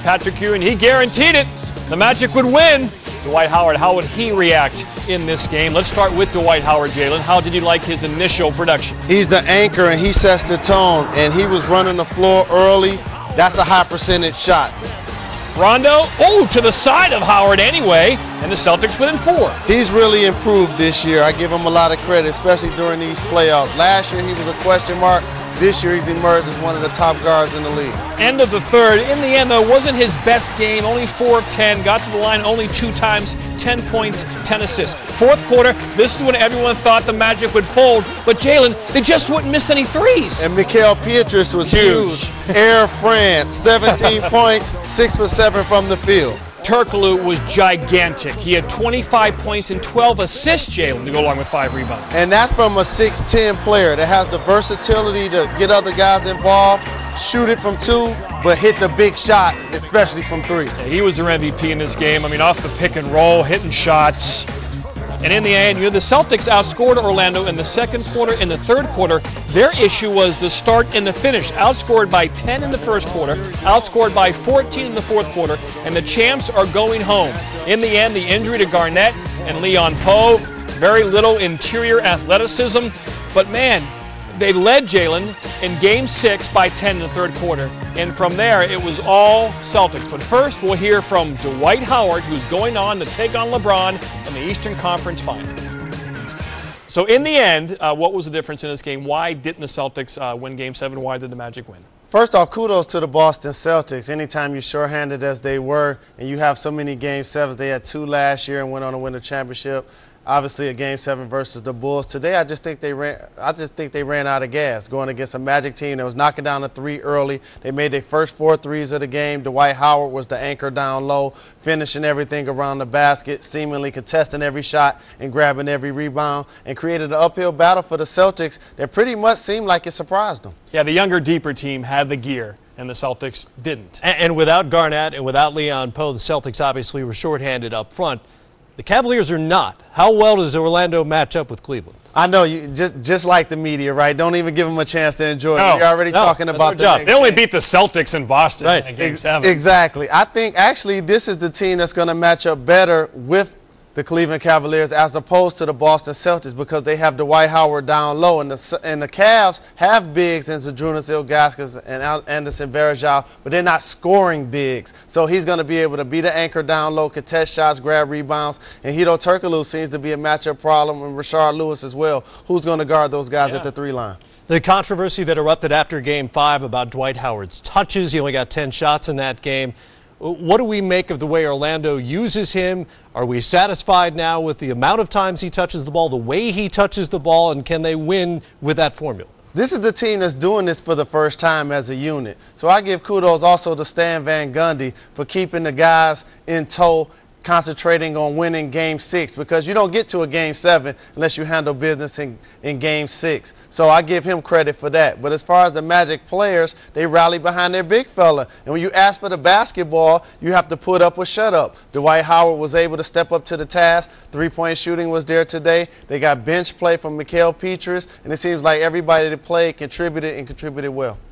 Patrick Ewing, he guaranteed it. The Magic would win. Dwight Howard, how would he react in this game? Let's start with Dwight Howard, Jalen. How did you like his initial production? He's the anchor, and he sets the tone, and he was running the floor early. That's a high percentage shot. Rondo, to the side of Howard anyway, and the Celtics within 4. He's really improved this year. I give him a lot of credit, especially during these playoffs. Last year he was a question mark. This year he's emerged as one of the top guards in the league. End of the third. In the end, though, wasn't his best game. Only 4 of 10. Got to the line only 2 times. 10 points, 10 assists. Fourth quarter, this is when everyone thought the Magic would fold. But Jalen, they just wouldn't miss any threes. And Mikael Pietrus was huge. Air France, 17 points, 6 for 7 from the field. Turkoglu was gigantic. He had 25 points and 12 assists, Jalen, to go along with 5 rebounds. And that's from a 6'10 player that has the versatility to get other guys involved, shoot it from 2, but hit the big shot, especially from 3. Yeah, he was their MVP in this game. I mean, off the pick and roll, hitting shots. And in the end, the Celtics outscored Orlando in the second quarter. In the third quarter, their issue was the start and the finish. Outscored by 10 in the first quarter, outscored by 14 in the fourth quarter, and the champs are going home. In the end, the injury to Garnett and Leon Powe, very little interior athleticism, but man, they led Jalen in Game 6 by 10 in the third quarter. And from there, it was all Celtics. But first, we'll hear from Dwight Howard, who's going on to take on LeBron in the Eastern Conference Final. So in the end, what was the difference in this game? Why didn't the Celtics win Game 7? Why did the Magic win? First off, kudos to the Boston Celtics. Anytime you're shorthanded as they were and you have so many Game 7s, they had 2 last year and went on to win the championship. Obviously, a Game 7 versus the Bulls. Today, I just think they ran out of gas going against a Magic team that was knocking down a 3 early. They made their first 4 threes of the game. Dwight Howard was the anchor down low, finishing everything around the basket, seemingly contesting every shot and grabbing every rebound, and created an uphill battle for the Celtics that pretty much seemed like it surprised them. Yeah, the younger, deeper team had the gear, and the Celtics didn't. And without Garnett and without Leon Powe, the Celtics obviously were shorthanded up front. The Cavaliers are not. How well does Orlando match up with Cleveland? I know, you just like the media, right? Don't even give them a chance to enjoy it. You're already talking about the next They only beat the Celtics in Boston in Game 7. Exactly. I think actually this is the team that's going to match up better with the Cleveland Cavaliers as opposed to the Boston Celtics because they have Dwight Howard down low, and the Cavs have bigs in Zydrunas Ilgauskas and Anderson Varejao, but they're not scoring bigs. So he's going to be able to be the anchor down low, contest shots, grab rebounds, and Turkoglu seems to be a matchup problem, and Rashard Lewis as well. Who's going to guard those guys at the 3 line? The controversy that erupted after Game 5 about Dwight Howard's touches, he only got 10 shots in that game. What do we make of the way Orlando uses him? Are we satisfied now with the amount of times he touches the ball, the way he touches the ball, and can they win with that formula? This is the team that's doing this for the first time as a unit. So I give kudos also to Stan Van Gundy for keeping the guys in tow, concentrating on winning Game 6 because you don't get to a Game 7 unless you handle business in Game 6. So I give him credit for that. But as far as the Magic players, they rally behind their big fella. And when you ask for the basketball, you have to put up or shut up. Dwight Howard was able to step up to the task. 3-point shooting was there today. They got bench play from Mikael Pietrus, and it seems like everybody that played contributed and contributed well.